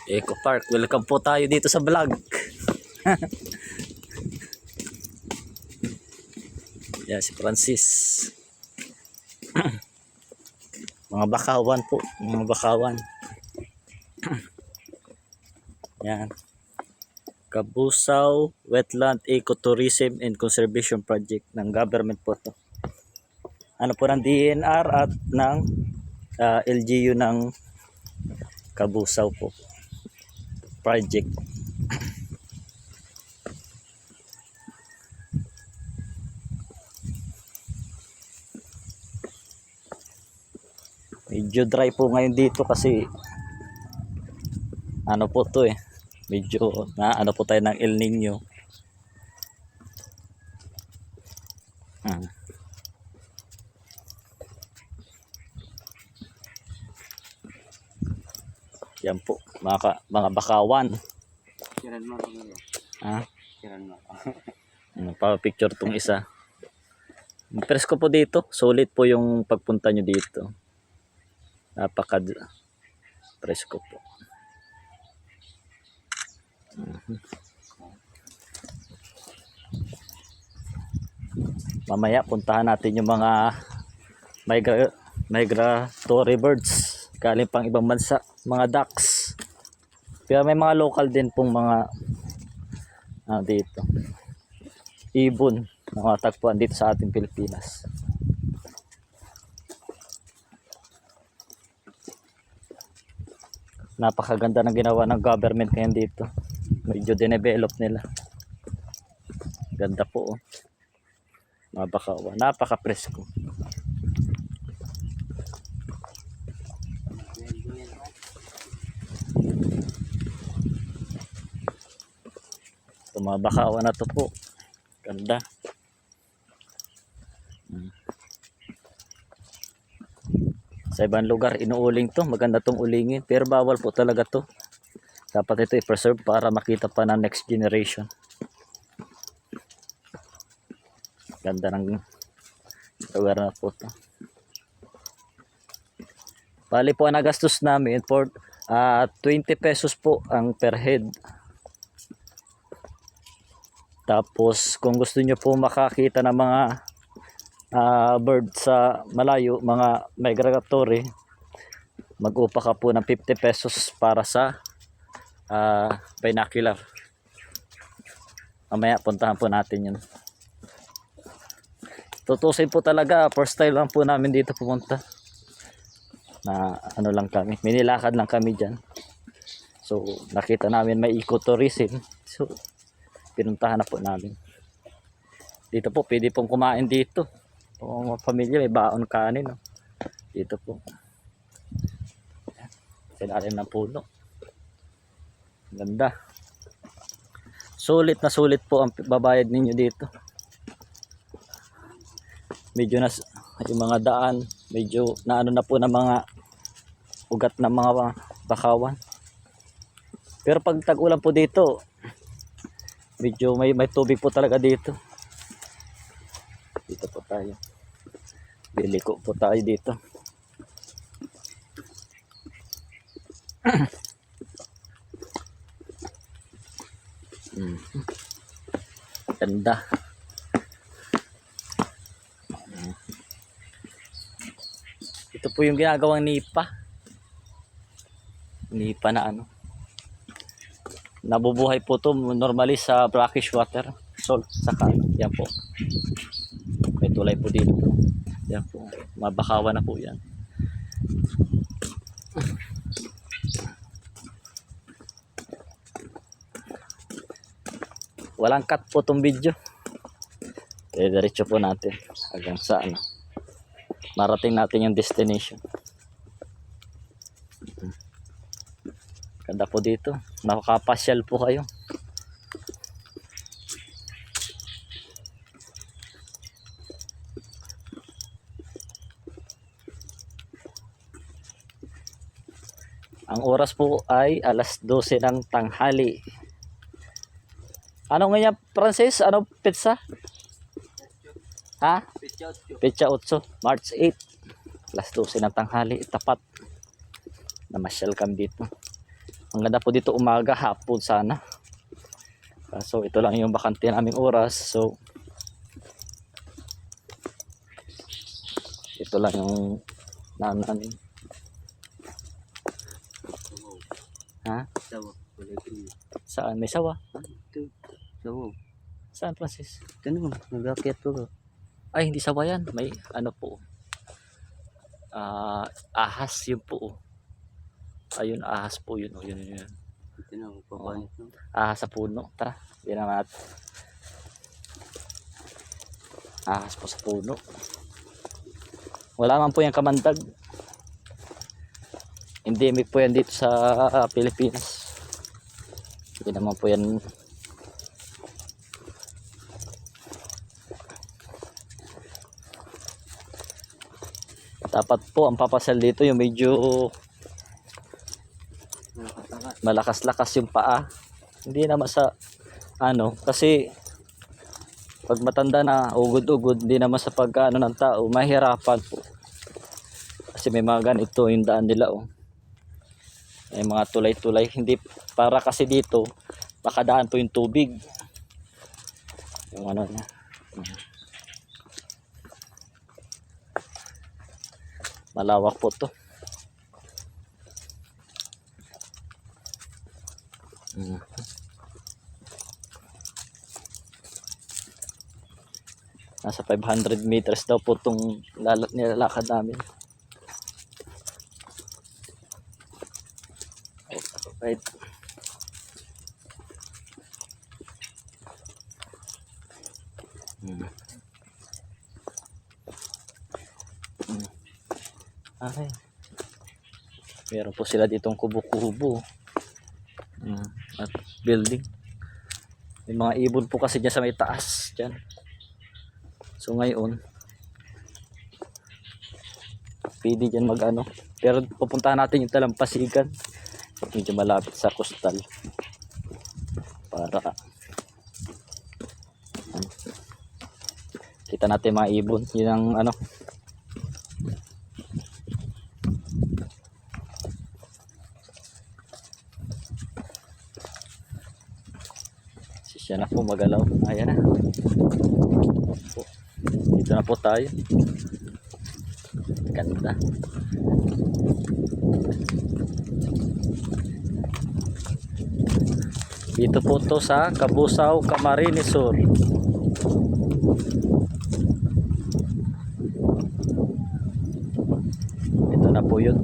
Eco Park. Welcome po tayo dito sa vlog. Yan si Francis. Mga bakawan po, mga bakawan. Yan. Kabusaw Wetland Ecotourism and Conservation Project ng government po to. Ano po ng DNR at ng LGU ng Kabusaw po project. Medyo dry po ngayon dito kasi ano po to medyo na ano po tayo ng El Nino. Yan po mga bakawan. Kiran mo ako. Kiran mo. Pa-picture tong isa. Presko po dito. Solid po yung pagpunta nyo dito. Napaka presko po. Mamaya puntahan natin yung mga migratory birds galing pang ibang bansa, mga ducks. Pero may mga local din pong mga dito ibon na matagpuan dito sa ating Pilipinas. Napakaganda ng ginawa ng government ngayon dito. Medyo dinevelop nila. Ganda po mga bakawan. Napaka-presko. Ito mga bakawan na to po. Ganda. Sa ibang lugar inuuling to, maganda tong ulingin, pero bawal po talaga to. Dapat ito i-preserve para makita pa ng next generation. Ganda ng lugar na po to. Bali po ang nagastos namin for 20 pesos po ang per head. Tapos kung gusto nyo po makakita ng mga bird sa malayo, mga migratory, mag-upa ka po ng 50 pesos para sa binocular. Mamaya puntahan po natin yun. Tutusin po talaga, first time lang po namin dito pumunta. Na ano lang kami, minilakad lang kami dyan. So nakita namin may ecotourism, so pinuntahan na po namin. Dito po pwede pong kumain dito. O mga pamilya may baon kanin dito po. Sa ilalim ng puno. Ganda. Sulit na sulit po ang babayad ninyo dito. Medyo na yung mga daan, medyo naano na po ng mga ugat ng mga bakawan. Pero pag tag-ulan po dito, medyo may tubig po talaga dito. Dito po tayo. Liliko po tayo dito. Ganda. Ito po yung ginagawang nipa. Nipa na ano. Nabubuhay po to normally sa brackish water. Salt saka yan po. May tulay po dito. Yan po. Mabakawan na po yan. Walang cut po itong video. Diretso po natin hanggang sa marating natin yung destination. Ganda po dito. Nakakapasyal po kayo. Ang oras po ay alas 12 ng tanghali. Ano nga yan, Francis? Ano pizza? Ha? Pizza 8, March 8. Alas 12 ng tanghali, tapat. Namasyal kami dito. Ang ganda po dito umaga, hapon sana. So ito lang yung bakante naming oras. So ito lang yung namin. Ha? Sawa. Wala ito. Saan? May sawa? Ito. Sawa. Saan, Francis? Ito naman. Nag-akyat po. Ay, hindi sawa yan. May ano po. Ahas yun po. Ayun, ahas po yun. Yun. Ito na. Papanit no. Ahas sa puno. Tara, yan naman natin. Ahas po sa puno. Wala man po yung kamandag. Endemic po yan dito sa Pilipinas. Hindi naman po yan. Dapat po ang papasal dito yung medyo malakas-lakas yung paa. Hindi naman sa ano, kasi pag matanda na ugod-ugod, hindi naman sa pagkaano ng tao, mahirapan po. Kasi may mga ganito yung daan nila may mga tulay-tulay, hindi para kasi dito makadaan po yung tubig. Yung ano niya. Malawak po to. Nasa 500 meters daw po itong nilalakad namin. Right. Ay. Meron po sila ditong kubo-kubo. At building. May mga ibon po kasi dyan sa may taas dyan. So ngayon pwede dyan mag ano. Pero pupuntahan natin yung Talampasigan. Medyo malapit sa coastal. Para kita natin mga ibon. Yun ang ano. Siya na po magalaw. Ayan na. Dito na po tayo. Ganda. Dito po to sa Cabusao, Camarines Sur. Ito na po yun.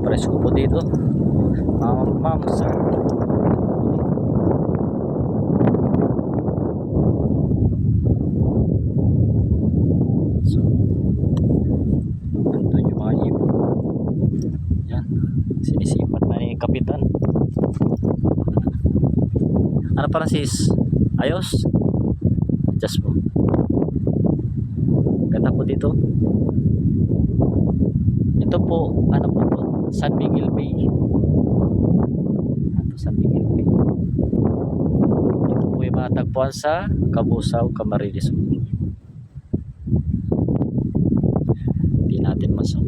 Presko po dito. Ma'am, sir. So, nandun yung mga ibon. Yan. Sinisipat na ni Kapitan. Ano parang sis? Ayos? Adjust mo. Ganda po dito. Ito po, ano po to? San Miguel Bay. Ito San Miguel Bay. Ito po yung matagpuan sa Cabusao, Camarines. Hindi natin masok.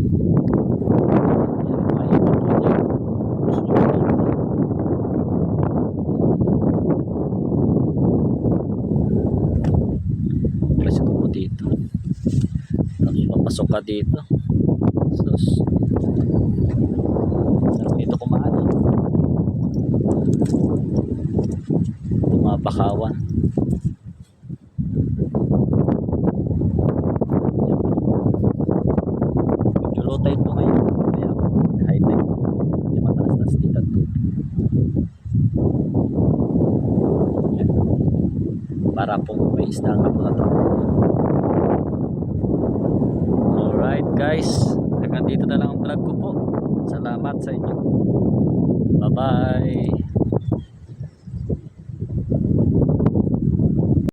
Presko po dito. Tapos papasok ka dito. Sus. Sarap dito kumaan. Ito mga bakawan. Medyo low tide po ngayon. Kaya high tide po. Hindi mataas-taas dito ang tubig. Para po may isda nga po na ito. Alright guys, hanggang dito na lang ang vlog ko po. Salamat sa inyo. Bye bye.